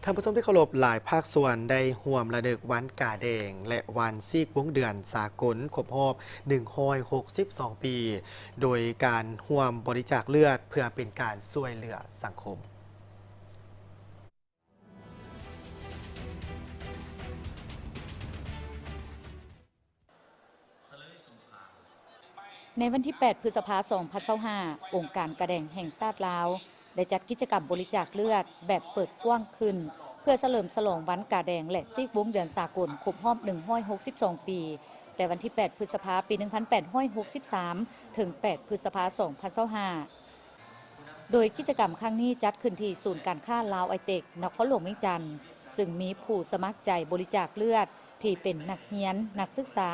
ท่านผู้ชมที่เคารพหลายภาคส่วนได้ห่วมระลึกวันกาแดงและวันซีกวงเดือนสากลครบรอบ162 ปี โดยการห่วมบริจาคเลือดเพื่อเป็นการช่วยเหลือสังคมในวันที่ 8 พฤษภาคม 2025 องค์การกระแดงแห่งชาติลาวได้จัดกิจกรรมบริจาคเลือดแบบเปิดกว้างขึ้นเพื่อเฉลิมฉลองวันกาแดงและซีกวงเดือนสากลครบรอบ162 ปีแต่วันที่ 8 พฤษภาคม ปี 1863 ถึง 8 พฤษภาคม 2025 โดยกิจกรรมครั้งนี้จัดขึ้นที่ศูนย์การค้าลาวไอเทคนครหลวงเวียงจันทน์ซึ่งมีผู้สมัครใจบริจาคเลือดที่เป็นนักเรียนนักศึกษา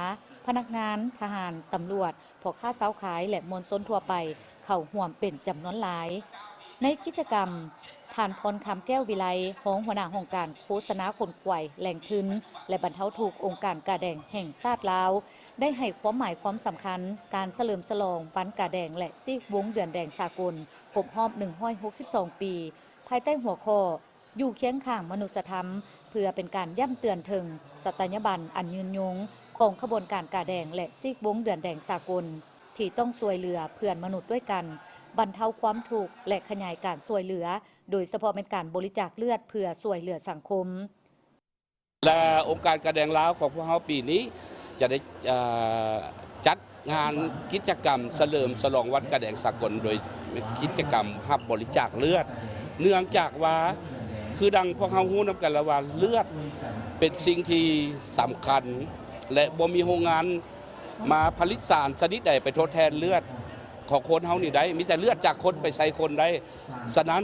พนักงานทหารตำรวจพ่อค้าเช้าขายและมวลชนทั่วไปเข้าร่วมเป็นจำนวนหลายในกิจกรรมผ่านพรคำแก้ววิไลรองหัวหน้าองค์การโฆษณาคนป่วยแหล่งทุนและบรรเทาทุกข์องค์การกาแดงแห่งชาติลาวได้ให้ความหมายความสำคัญการเฉลิมฉลองวันกาแดงและซีกวงเดือนแดงสากลครบรอบ162 ปีภายใต้หัวข้ออยู่เคียงข้างมนุษยธรรมเพื่อเป็นการย้ำเตือนถึงสัตยาบันอันยืนยงของขบวนการกาแดงและซีกวงเดือนแดงสากลที่ต้องช่วยเหลือเพื่อนมนุษย์ด้วยกันบรรเทาความทุกข์และขยายการช่วยเหลือโดยเฉพาะเป็นการบริจาคเลือดเพื่อช่วยเหลือสังคมและองค์การกาแดงลาวของพวกเราปีนี้จะได้จัดงานกิจกรรมเฉลิมฉลองวันกาแดงสากลโดยกิจกรรมรับบริจาคเลือดเนื่องจากว่าคือดังพวกเราฮู้นำกันแล้วว่าเลือดเป็นสิ่งที่สำคัญและบ่มีโรงงานมาผลิตสารชนิดใดไปทดแทนเลือดของคนเฮานี่ได้มีแต่เลือดจากคนไปใส่คนได้ฉะนั้น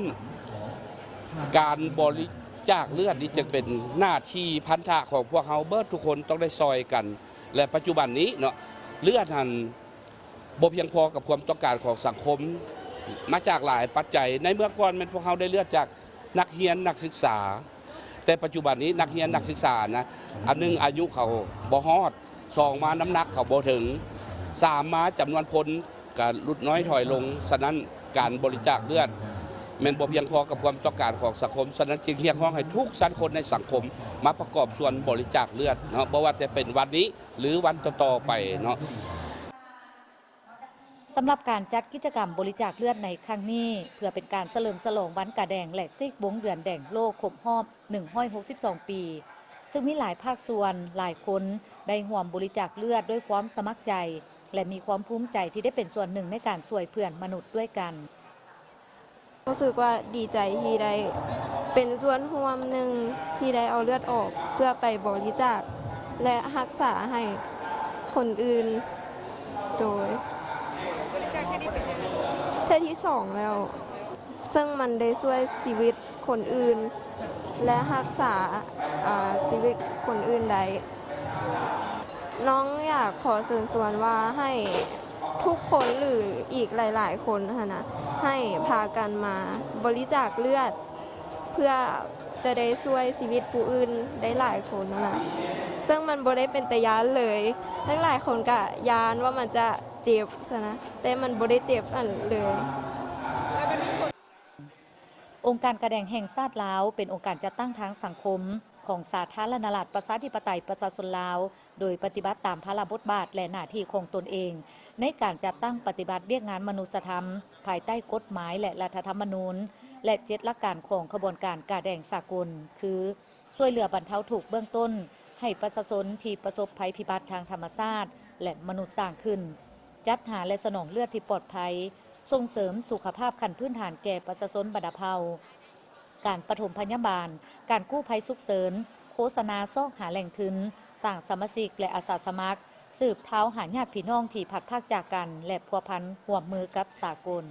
การบริจาคเลือดนี่จึงเป็นหน้าที่พันธะของพวกเฮาเบิดทุกคนต้องได้ซอยกันและปัจจุบันนี้เนาะเลือดหันบ่เพียงพอกับความต้องการของสังคมมาจากหลายปัจจัยในเมื่อก่อนมันพวกเฮาได้เลือดจากนักเรียนนักศึกษาแต่ปัจจุบันนี้นักเรียนนักศึกษานะอันนึงอายุเขาบ่ฮอด2มาน้ำหนักเขาบ่ถึง3มาจำนวนพลการลดน้อยถอยลงฉะนั้นการบริจาคเลือดแม้นบ่เพียงพอกับความต้องการของสังคมฉะนั้นจึงเรียกร้องให้ทุกชั้นคนในสังคมมาประกอบส่วนบริจาคเลือดเนาะบ่ว่าจะเป็นวันนี้หรือวันต่อๆไปเนาะสำหรับการจัดกิจกรรมบริจาคเลือดในครั้งนี้เพื่อเป็นการเฉลิมฉลองวันกาแดงและซีกวงเดือนแดงโลกครบรอบ162 ปีซึ่งมีหลายภาคส่วนหลายคนได้ร่วมบริจาคเลือดด้วยความสมัครใจและมีความภูมิใจที่ได้เป็นส่วนหนึ่งในการช่วยเพื่อนมนุษย์ด้วยกันรู้สึกว่าดีใจที่ได้เป็นส่วนร่วมหนึ่งที่ได้เอาเลือดออกเพื่อไปบริจาคและรักษาให้คนอื่นโดยบริจาคแค่ที่2แล้วซึ่งมันได้ช่วยชีวิตคนอื่นและรักษาชีวิตคนอื่นได้น้องอยากขอเชิญชวนว่าให้ทุกคนหรืออีกหลายๆคนนะให้พากันมาบริจาคเลือดเพื่อจะได้ช่วยชีวิตผู้อื่นได้หลายคนนะซึ่งมันบ่ได้เป็นตะยานเลยทั้งหลายคนก็ยานว่ามันจะเจ็บนะแต่มันบ่ได้เจ็บอันเลยองค์การกาแดงแห่งชาติลาวเป็นองค์การจัดตั้งทางสังคมของสาธารณรัฐประชาธิปไตยประชาชนลาวโดยปฏิบัติตามพระราชบทบาทและหน้าที่ของตนเองในการจัดตั้งปฏิบัติเรียกงานมนุษยธรรมภายใต้กฎหมายและรัฐธรรมนูญและ7หลักการของขบวนการกาแดงสากลคือช่วยเหลือบรรเทาทุกข์เบื้องต้นให้ประชาชนที่ประสบภัยพิบัติทางธรรมชาติและมนุษย์สร้างขึ้นจัดหาและสนองเลือดที่ปลอดภัยส่งเสริมสุขภาพขั้นพื้นฐานแก่ประชาชนบรรเทาการปฐมพยาบาลการกู้ภัยฉุกเฉินโฆษณาซอกหาแหล่งทุนสร้างสมาชิกและอาสาสมัครสืบเท้าหาญาติพี่น้องที่พัดพรากจากกันและพัวพันร่วมมือกับสากล